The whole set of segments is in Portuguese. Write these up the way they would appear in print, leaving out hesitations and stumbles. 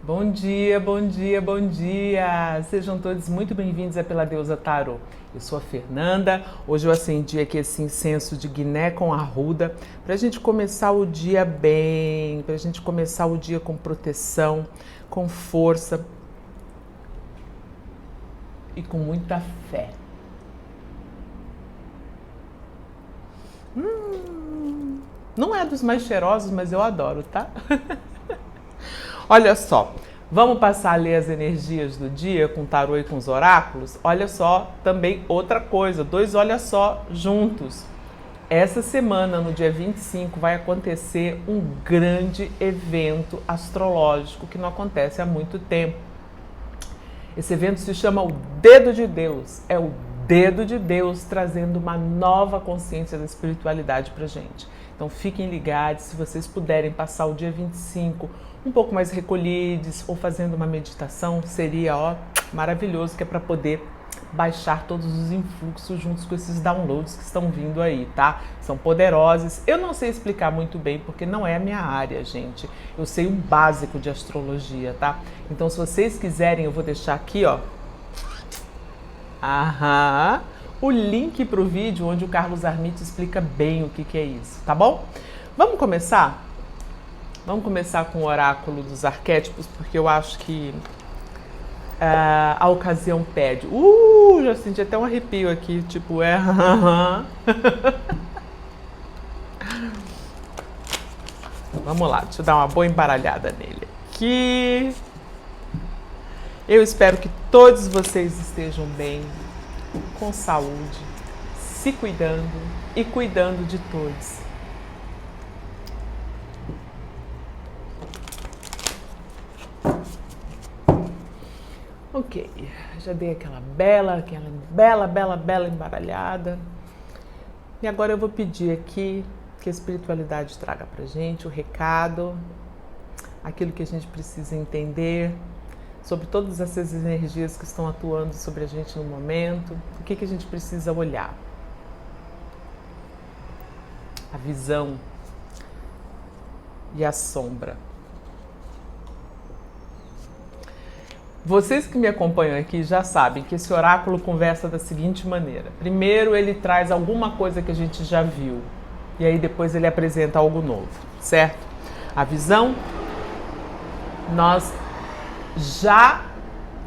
Bom dia, bom dia, bom dia! Sejam todos muito bem-vindos a Pela Deusa Tarô. Eu sou a Fernanda, hoje eu acendi aqui esse incenso de Guiné com arruda para a gente começar o dia bem, para a gente começar o dia com proteção, com força e com muita fé. Não é dos mais cheirosos, mas eu adoro, tá? Olha só, vamos passar a ler as energias do dia com o tarô e com os oráculos? Olha só, também outra coisa, dois olha só juntos. Essa semana, no dia 25, vai acontecer um grande evento astrológico que não acontece há muito tempo. Esse evento se chama o Dedo de Deus. É o Dedo de Deus trazendo uma nova consciência da espiritualidade pra gente. Então fiquem ligados, se vocês puderem passar o dia 25 um pouco mais recolhidos ou fazendo uma meditação, seria maravilhoso, que é para poder baixar todos os influxos juntos com esses downloads que estão vindo aí, tá? São poderosos. Eu não sei explicar muito bem porque não é a minha área, gente. Eu sei um básico de astrologia, tá? Então se vocês quiserem, eu vou deixar aqui, o link para o vídeo onde o Carlos Armite explica bem o que é isso, tá bom? Vamos começar? Vamos começar com o oráculo dos arquétipos, porque eu acho que a ocasião pede. Já senti até um arrepio aqui, tipo, Vamos lá, deixa eu dar uma boa embaralhada nele aqui. Eu espero que todos vocês estejam bem, com saúde, se cuidando e cuidando de todos. Ok, já dei aquela bela embaralhada. E agora eu vou pedir aqui que a espiritualidade traga pra gente o recado, aquilo que a gente precisa entender sobre todas essas energias que estão atuando sobre a gente no momento, o que a gente precisa olhar. A visão e a sombra. Vocês que me acompanham aqui já sabem que esse oráculo conversa da seguinte maneira. Primeiro ele traz alguma coisa que a gente já viu e aí depois ele apresenta algo novo, certo? A visão, nós já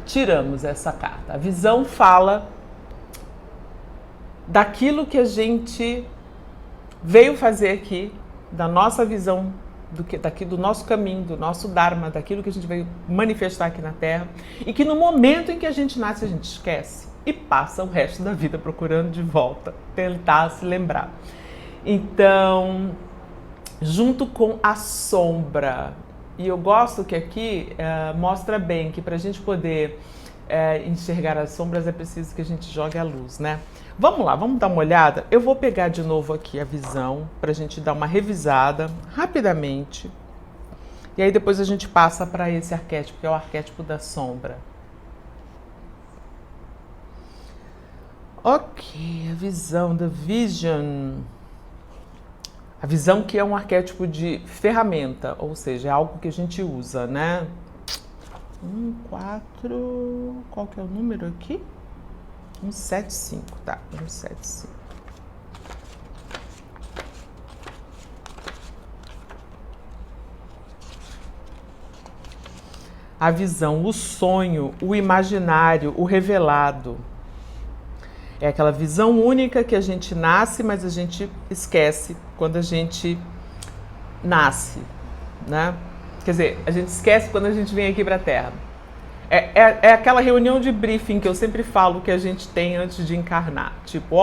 tiramos essa carta. A visão fala daquilo que a gente veio fazer aqui, da nossa visão, do nosso caminho, do nosso Dharma, daquilo que a gente veio manifestar aqui na Terra, e que no momento em que a gente nasce, a gente esquece e passa o resto da vida procurando de volta, tentar se lembrar. Então, junto com a sombra, e eu gosto que aqui mostra bem que para a gente poder enxergar as sombras é preciso que a gente jogue a luz, né? Vamos lá, vamos dar uma olhada? Eu vou pegar de novo aqui a visão para a gente dar uma revisada rapidamente. E aí depois a gente passa para esse arquétipo, que é o arquétipo da sombra. Ok, a visão, the vision. A visão que é um arquétipo de ferramenta, ou seja, é algo que a gente usa, né? 4, qual que é o número aqui? 175, tá, 175. A visão, o sonho, o imaginário, o revelado. É aquela visão única que a gente nasce, mas a gente esquece quando a gente nasce, né? Quer dizer, a gente esquece quando a gente vem aqui para a Terra. É aquela reunião de briefing que eu sempre falo que a gente tem antes de encarnar. Tipo,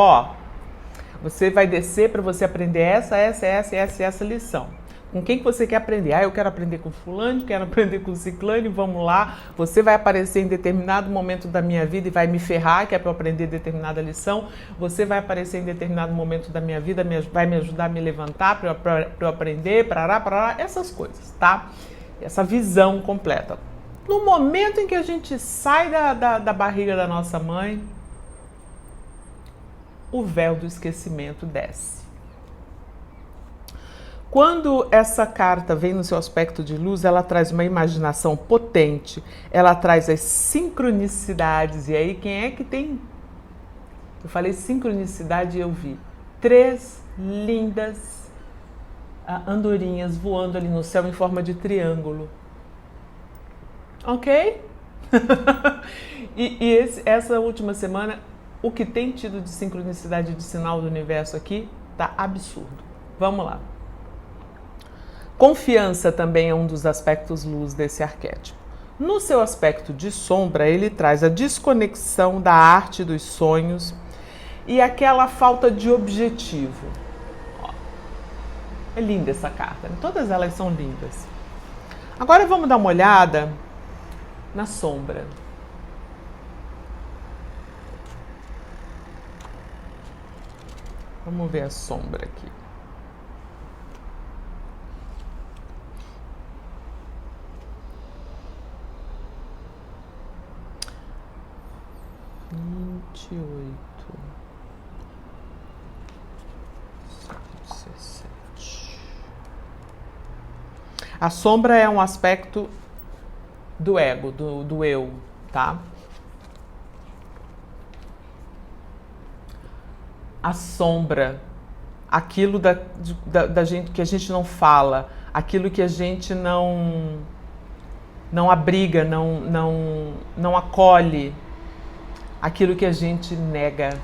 você vai descer para você aprender essa lição. Com quem que você quer aprender? Eu quero aprender com fulano, quero aprender com ciclano, vamos lá. Você vai aparecer em determinado momento da minha vida e vai me ferrar, que é para eu aprender determinada lição. Você vai aparecer em determinado momento da minha vida, vai me ajudar a me levantar para eu aprender, parará, essas coisas, tá? Essa visão completa. No momento em que a gente sai da barriga da nossa mãe, o véu do esquecimento desce. Quando essa carta vem no seu aspecto de luz, ela traz uma imaginação potente, ela traz as sincronicidades. E aí, quem é que tem? Eu falei sincronicidade e eu vi 3 lindas andorinhas voando ali no céu em forma de triângulo. Ok? Essa última semana, o que tem tido de sincronicidade de sinal do universo aqui tá absurdo. Vamos lá. Confiança também é um dos aspectos luz desse arquétipo. No seu aspecto de sombra, ele traz a desconexão da arte dos sonhos e aquela falta de objetivo. Ó, é linda essa carta, né? Todas elas são lindas. Agora vamos dar uma olhada na sombra. Vamos ver a sombra aqui. A sombra é um aspecto do ego, do eu, tá? A sombra, aquilo da gente que a gente não fala, aquilo que a gente não abriga, não acolhe, aquilo que a gente nega.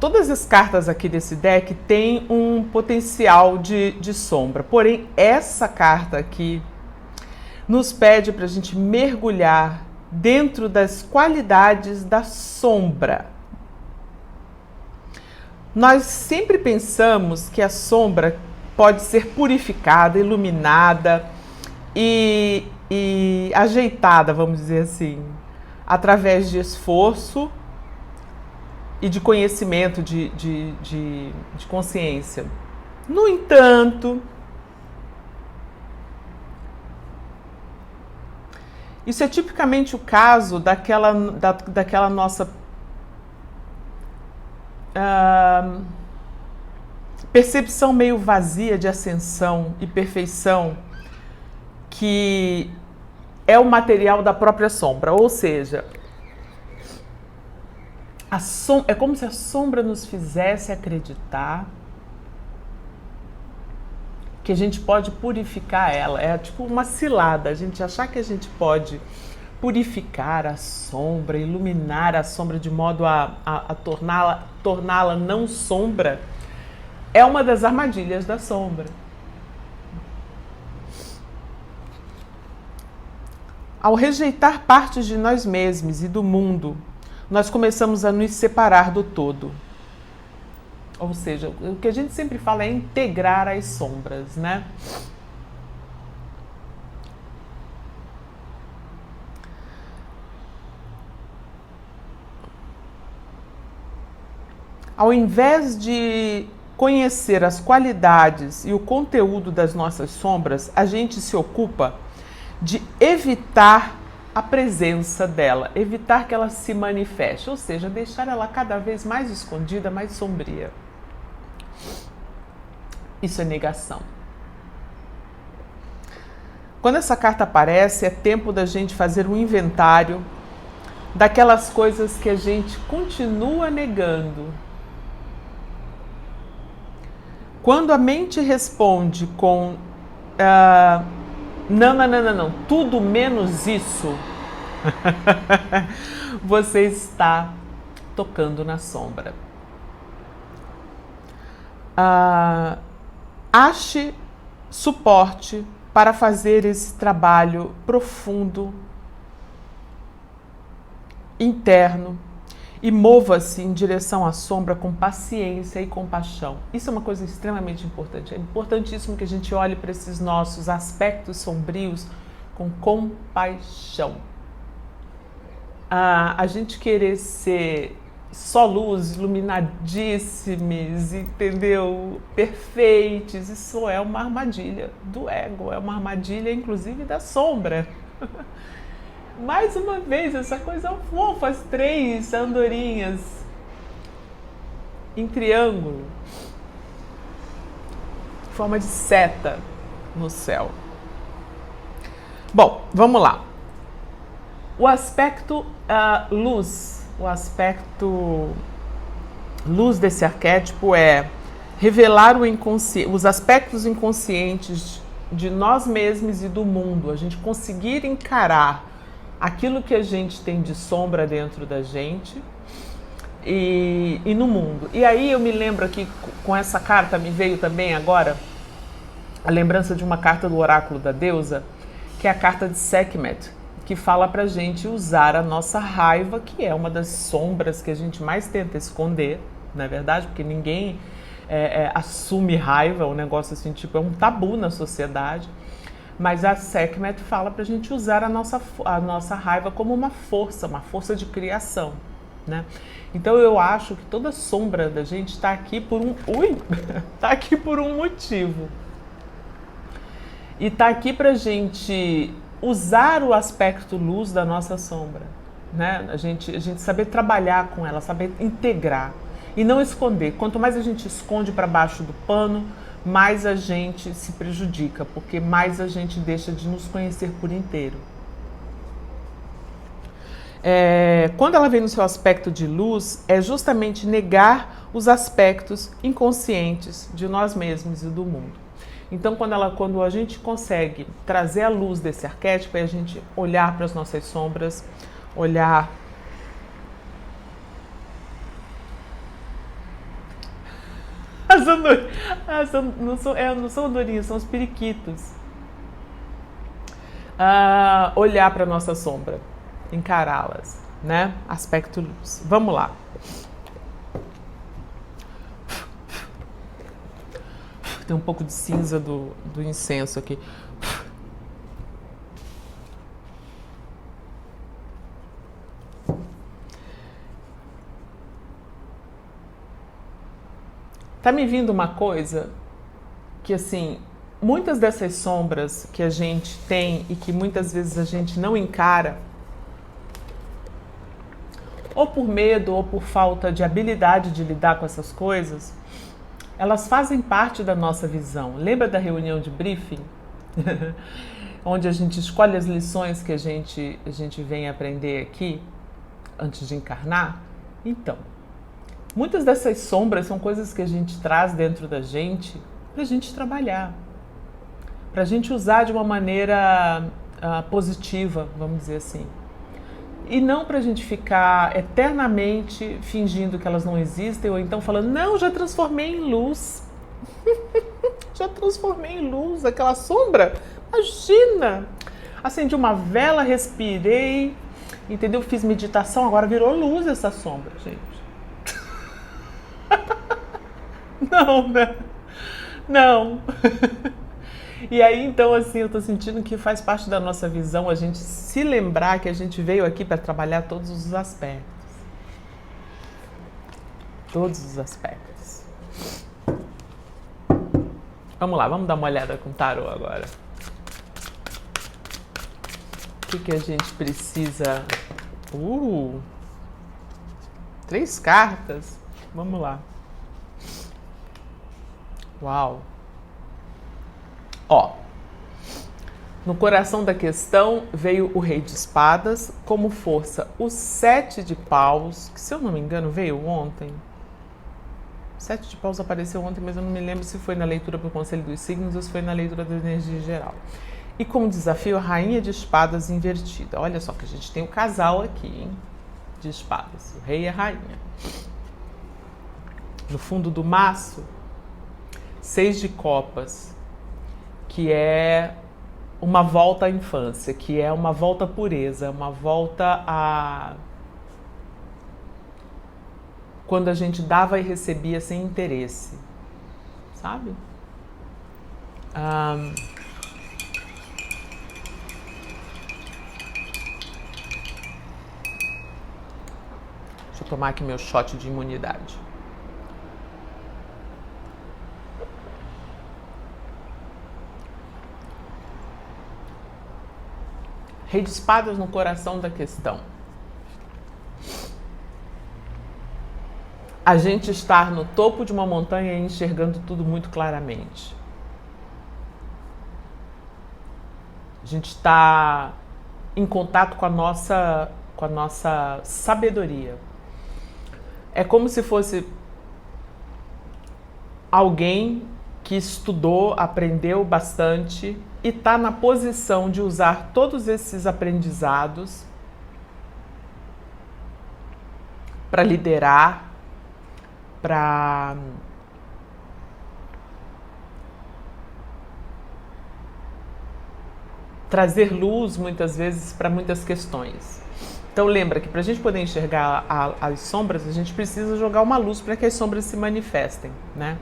Todas as cartas aqui desse deck têm um potencial de sombra, porém essa carta aqui nos pede para a gente mergulhar dentro das qualidades da sombra. Nós sempre pensamos que a sombra pode ser purificada, iluminada e ajeitada, vamos dizer assim, através de esforço e de conhecimento, de consciência. No entanto, isso é tipicamente o caso daquela nossa percepção meio vazia de ascensão e perfeição, que é o material da própria sombra, ou seja, é como se a sombra nos fizesse acreditar que a gente pode purificar ela. É tipo uma cilada, a gente achar que a gente pode purificar a sombra, iluminar a sombra de modo a torná-la não sombra, é uma das armadilhas da sombra. Ao rejeitar partes de nós mesmos e do mundo, nós começamos a nos separar do todo. Ou seja, o que a gente sempre fala é integrar as sombras, né? Ao invés de conhecer as qualidades e o conteúdo das nossas sombras, a gente se ocupa de evitar a presença dela, evitar que ela se manifeste, ou seja, deixar ela cada vez mais escondida, mais sombria. Isso é negação. Quando essa carta aparece, é tempo da gente fazer um inventário daquelas coisas que a gente continua negando. Quando a mente responde com não, tudo menos isso, você está tocando na sombra. Ache suporte para fazer esse trabalho profundo, interno, e mova-se em direção à sombra com paciência e compaixão. Isso é uma coisa extremamente importante. É importantíssimo que a gente olhe para esses nossos aspectos sombrios com compaixão. A gente querer ser só luz, iluminadíssimos, entendeu? Perfeitos, isso é uma armadilha do ego, é uma armadilha inclusive da sombra. Mais uma vez, essa coisa fofa, as 3 andorinhas em triângulo, forma de seta no céu. Bom, vamos lá. O aspecto luz, o aspecto luz desse arquétipo é revelar os aspectos inconscientes de nós mesmos e do mundo, a gente conseguir encarar aquilo que a gente tem de sombra dentro da gente e no mundo. E aí eu me lembro aqui, com essa carta, me veio também agora a lembrança de uma carta do oráculo da deusa, que é a carta de Sekhmet, que fala pra gente usar a nossa raiva, que é uma das sombras que a gente mais tenta esconder, não é verdade? Porque ninguém assume raiva, um negócio assim, tipo, é um tabu na sociedade. Mas a Sekhmet fala pra gente usar a nossa raiva como uma força de criação, né? Então eu acho que toda sombra da gente está aqui por tá aqui por um motivo. E está aqui para a gente usar o aspecto luz da nossa sombra, né? A gente saber trabalhar com ela, saber integrar e não esconder. Quanto mais a gente esconde para baixo do pano, mais a gente se prejudica, porque mais a gente deixa de nos conhecer por inteiro. Quando ela vem no seu aspecto de luz, é justamente negar os aspectos inconscientes de nós mesmos e do mundo. Então, quando a gente consegue trazer a luz desse arquétipo, é a gente olhar para as nossas sombras, olhar... Não são andorinhas, são os periquitos. Olhar para a nossa sombra, encará-las, né? Aspecto luz. Vamos lá. Tem um pouco de cinza do incenso aqui. Tá me vindo uma coisa que, assim, muitas dessas sombras que a gente tem e que muitas vezes a gente não encara, ou por medo ou por falta de habilidade de lidar com essas coisas, elas fazem parte da nossa visão. Lembra da reunião de briefing? Onde a gente escolhe as lições que a gente vem aprender aqui antes de encarnar? Então, muitas dessas sombras são coisas que a gente traz dentro da gente para a gente trabalhar, para a gente usar de uma maneira positiva, vamos dizer assim. E não para a gente ficar eternamente fingindo que elas não existem, ou então falando, não, já transformei em luz. Já transformei em luz aquela sombra. Imagina! Acendi uma vela, respirei, entendeu? Fiz meditação, agora virou luz essa sombra, gente. Não, né? Não. E aí, então, assim, eu tô sentindo que faz parte da nossa visão a gente se lembrar que a gente veio aqui para trabalhar todos os aspectos. Todos os aspectos. Vamos lá, vamos dar uma olhada com o tarô agora. O que a gente precisa? 3 cartas. Vamos lá. Uau. Ó, no coração da questão veio o Rei de Espadas, como força o 7 de paus, que se eu não me engano veio ontem. O 7 de paus apareceu ontem, mas eu não me lembro se foi na leitura para o Conselho dos Signos ou se foi na leitura da energia geral. E como desafio, a Rainha de Espadas invertida. Olha só que a gente tem o casal aqui, hein, de espadas, o rei e a rainha. No fundo do maço, 6 de copas, que é uma volta à infância, que é uma volta à pureza, uma volta a... quando a gente dava e recebia sem interesse, sabe? Deixa eu tomar aqui meu shot de imunidade. Rei de Espadas no coração da questão. a gente estar no topo de uma montanha e enxergando tudo muito claramente. A gente está em contato com a nossa sabedoria. É como se fosse alguém que estudou, aprendeu bastante e está na posição de usar todos esses aprendizados para liderar, para trazer luz, muitas vezes, para muitas questões. Então lembra que para a gente poder enxergar as sombras, a gente precisa jogar uma luz para que as sombras se manifestem, né?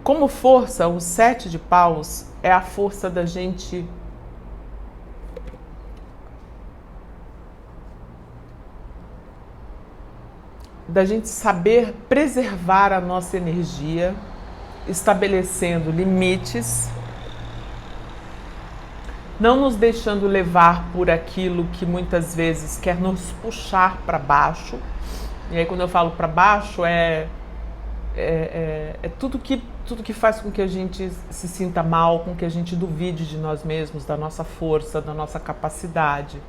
Como força, o 7 de paus é a força da gente saber preservar a nossa energia, estabelecendo limites, não nos deixando levar por aquilo que muitas vezes quer nos puxar para baixo. E aí quando eu falo para baixo é tudo que faz com que a gente se sinta mal, com que a gente duvide de nós mesmos, da nossa força, da nossa capacidade.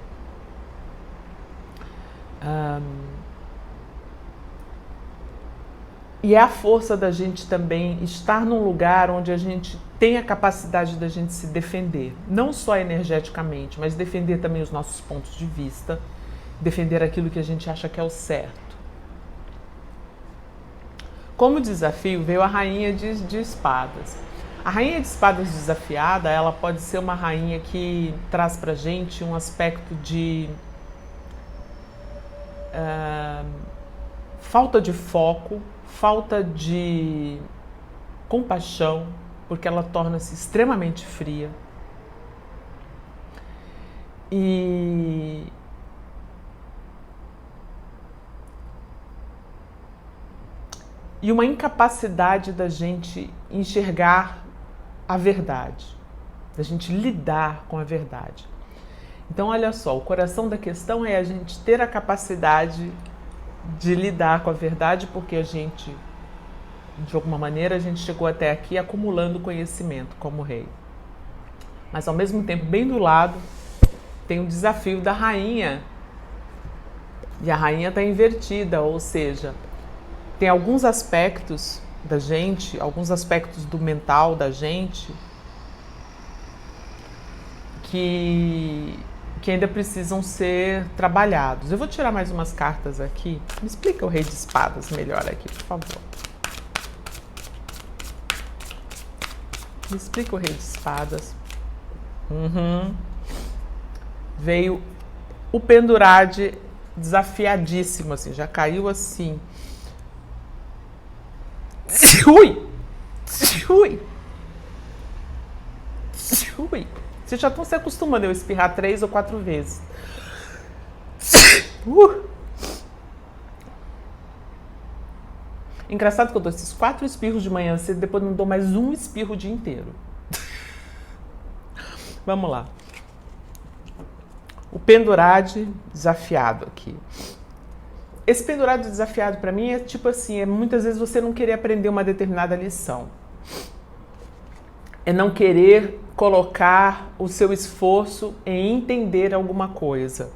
E é a força da gente também estar num lugar onde a gente tem a capacidade da gente se defender, não só energeticamente, mas defender também os nossos pontos de vista, defender aquilo que a gente acha que é o certo. Como desafio veio a rainha de espadas. A rainha de espadas desafiada, ela pode ser uma rainha que traz pra gente um aspecto de falta de foco, falta de compaixão, porque ela torna-se extremamente fria. E uma incapacidade da gente enxergar a verdade, da gente lidar com a verdade. Então, olha só, o coração da questão é a gente ter a capacidade de lidar com a verdade, porque a gente, de alguma maneira, a gente chegou até aqui acumulando conhecimento como rei. Mas, ao mesmo tempo, bem do lado, tem o desafio da rainha. E a rainha está invertida, ou seja, tem alguns aspectos da gente, alguns aspectos do mental da gente que ainda precisam ser trabalhados. Eu vou tirar mais umas cartas aqui. Me explica o Rei de Espadas melhor aqui, por favor. Me explica o Rei de Espadas. Veio o Pendurade desafiadíssimo, assim, já caiu assim. Ui! Ui! Ui! Vocês já estão se acostumando a eu espirrar 3 ou 4 vezes. Engraçado que eu dou esses 4 espirros de manhã cedo, depois não dou mais um espirro o dia inteiro. Vamos lá. O Pendurade desafiado aqui. Esse pendurado desafiado para mim é tipo assim, muitas vezes você não querer aprender uma determinada lição. É não querer colocar o seu esforço em entender alguma coisa.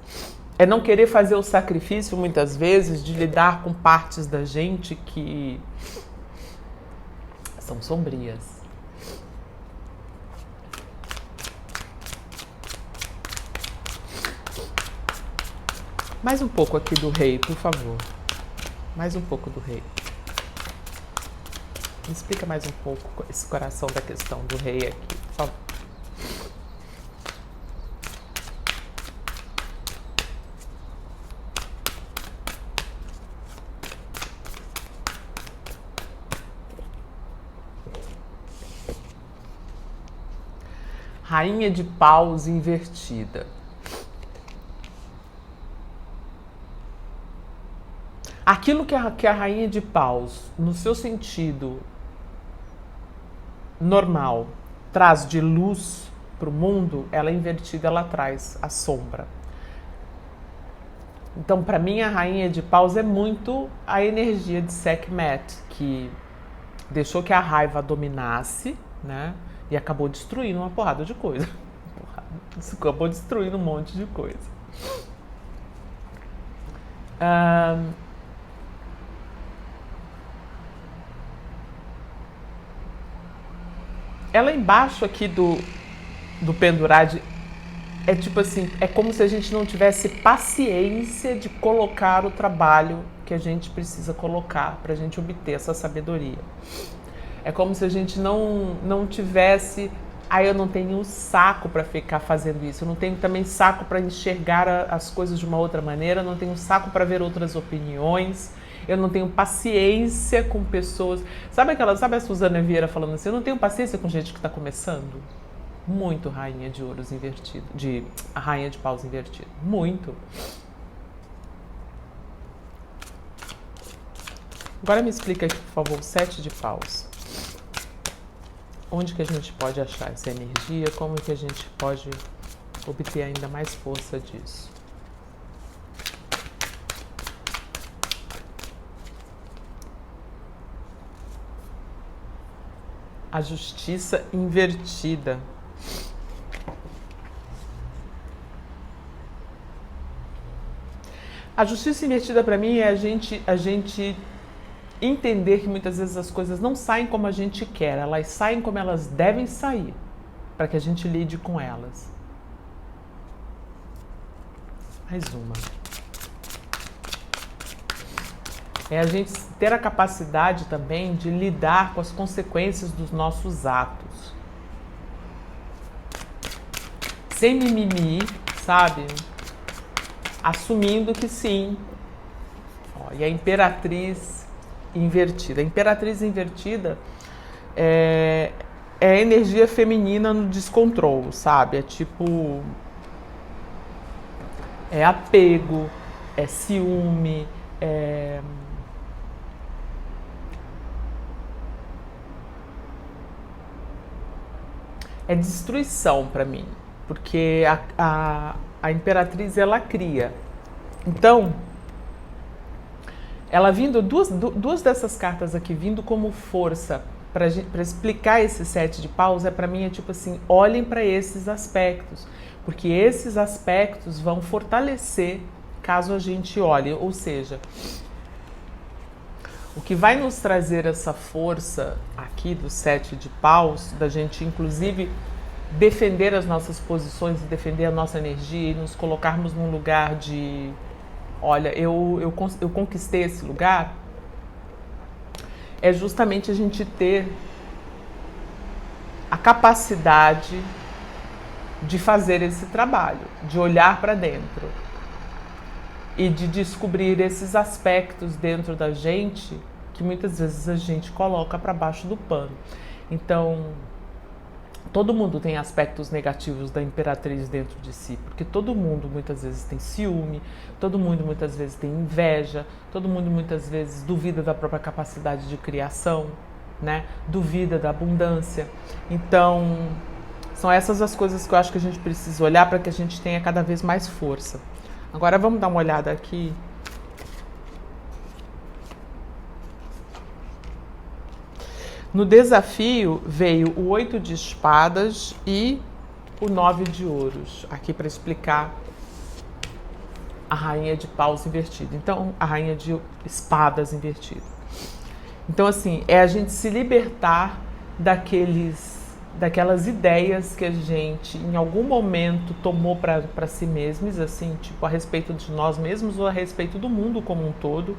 É não querer fazer o sacrifício, muitas vezes, de lidar com partes da gente que são sombrias. Mais um pouco aqui do rei, por favor. Mais um pouco do rei. Me explica mais um pouco esse coração da questão do rei aqui, por favor. Rainha de paus invertida. Aquilo que a rainha de paus, no seu sentido normal, traz de luz para o mundo, ela é invertida, ela traz a sombra. Então, para mim, a rainha de paus é muito a energia de Sekhmet, que deixou que a raiva dominasse, né? E acabou destruindo uma porrada de coisa. Acabou destruindo um monte de coisa. Ela embaixo aqui do pendurade é tipo assim, é como se a gente não tivesse paciência de colocar o trabalho que a gente precisa colocar para a gente obter essa sabedoria. É como se a gente não tivesse, eu não tenho saco para ficar fazendo isso, eu não tenho também saco para enxergar as coisas de uma outra maneira, eu não tenho saco para ver outras opiniões, eu não tenho paciência com pessoas. Sabe a Suzana Vieira falando assim, eu não tenho paciência com gente que está começando? Muito rainha de ouros invertido, a rainha de paus invertido, muito. Agora me explica aqui, por favor, o 7 de paus. Onde que a gente pode achar essa energia? Como que a gente pode obter ainda mais força disso? A justiça invertida. A justiça invertida para mim é a gente entender que muitas vezes as coisas não saem como a gente quer, elas saem como elas devem sair, para que a gente lide com elas. Mais uma. É a gente ter a capacidade também de lidar com as consequências dos nossos atos. Sem mimimi, sabe? Assumindo que sim. E a imperatriz invertida. A imperatriz invertida é a energia feminina no descontrole, sabe? É tipo... é apego, é ciúme, é destruição para mim, porque a imperatriz, ela cria. Então, ela vindo, duas dessas cartas aqui vindo como força para explicar esse 7 de paus, para mim é tipo assim, olhem para esses aspectos, porque esses aspectos vão fortalecer caso a gente olhe, ou seja, o que vai nos trazer essa força aqui do 7 de paus, da gente inclusive defender as nossas posições, defender a nossa energia e nos colocarmos num lugar de, olha, eu conquistei esse lugar, é justamente a gente ter a capacidade de fazer esse trabalho, de olhar para dentro e de descobrir esses aspectos dentro da gente que muitas vezes a gente coloca para baixo do pano. Então, todo mundo tem aspectos negativos da imperatriz dentro de si, porque todo mundo muitas vezes tem ciúme, todo mundo muitas vezes tem inveja, todo mundo muitas vezes duvida da própria capacidade de criação, né? Duvida da abundância. Então, são essas as coisas que eu acho que a gente precisa olhar para que a gente tenha cada vez mais força. Agora vamos dar uma olhada aqui. No desafio veio o 8 de espadas e o 9 de ouros, aqui para explicar a rainha de paus invertida. Então, a rainha de espadas invertida. Então, assim, é a gente se libertar daquelas ideias que a gente, em algum momento, tomou para si mesmos, assim, tipo, a respeito de nós mesmos ou a respeito do mundo como um todo.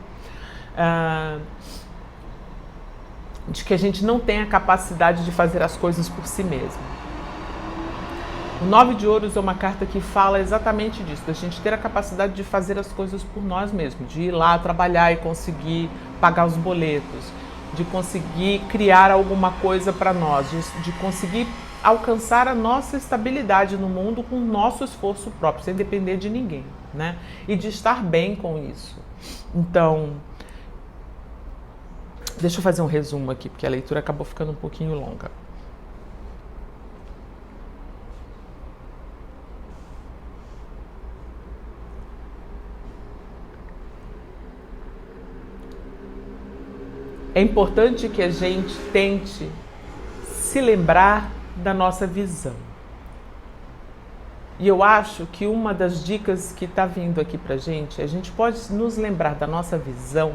De que a gente não tem a capacidade de fazer as coisas por si mesmo. O 9 de ouros é uma carta que fala exatamente disso, da gente ter a capacidade de fazer as coisas por nós mesmos, de ir lá trabalhar e conseguir pagar os boletos, de conseguir criar alguma coisa para nós, de conseguir alcançar a nossa estabilidade no mundo com o nosso esforço próprio, sem depender de ninguém, né? E de estar bem com isso. Então, deixa eu fazer um resumo aqui, porque a leitura acabou ficando um pouquinho longa. é importante que a gente tente se lembrar da nossa visão. E eu acho que uma das dicas que está vindo aqui pra gente, a gente pode nos lembrar da nossa visão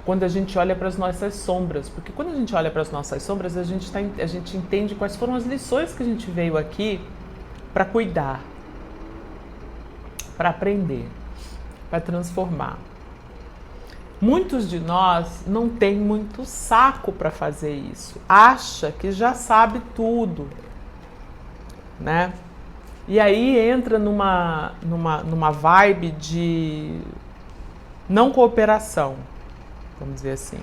quando a gente olha para as nossas sombras, porque quando a gente olha para as nossas sombras, a gente entende quais foram as lições que a gente veio aqui para cuidar, para aprender, para transformar. Muitos de nós não têm muito saco para fazer isso, acha que já sabe tudo, né? E aí entra numa vibe de não cooperação, vamos dizer assim.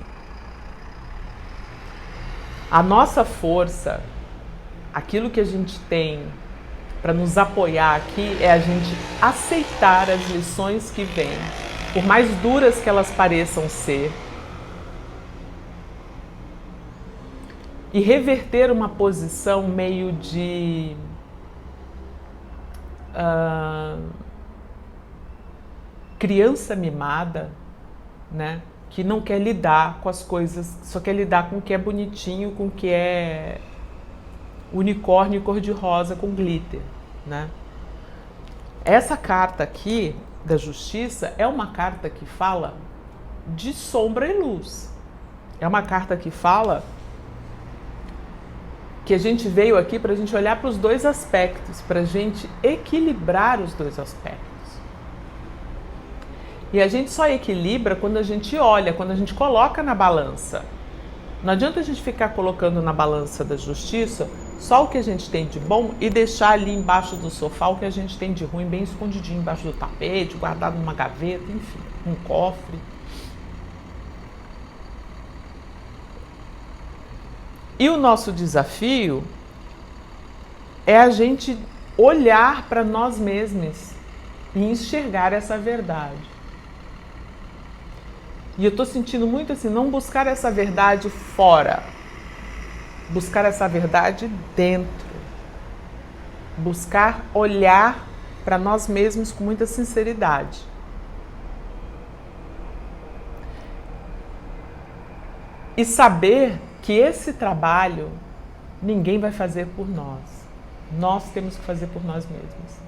A nossa força, aquilo que a gente tem para nos apoiar aqui é a gente aceitar as lições que vêm, por mais duras que elas pareçam ser, e reverter uma posição meio de criança mimada, né? Que não quer lidar com as coisas, só quer lidar com o que é bonitinho, com o que é unicórnio cor-de-rosa com glitter, né? Essa carta aqui da Justiça é uma carta que fala de sombra e luz. É uma carta que fala que a gente veio aqui para a gente olhar para os dois aspectos, para a gente equilibrar os dois aspectos. E a gente só equilibra quando a gente olha, quando a gente coloca na balança. Não adianta a gente ficar colocando na balança da justiça só o que a gente tem de bom e deixar ali embaixo do sofá o que a gente tem de ruim, bem escondidinho embaixo do tapete, guardado numa gaveta, enfim, um cofre. E o nosso desafio é a gente olhar para nós mesmos e enxergar essa verdade. E eu estou sentindo muito assim, não buscar essa verdade fora, buscar essa verdade dentro. Buscar olhar para nós mesmos com muita sinceridade. E saber que esse trabalho ninguém vai fazer por nós. Nós temos que fazer por nós mesmos.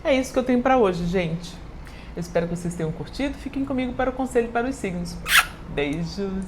É isso que eu tenho para hoje, gente. Eu espero que vocês tenham curtido. Fiquem comigo para o conselho para os signos. Beijos!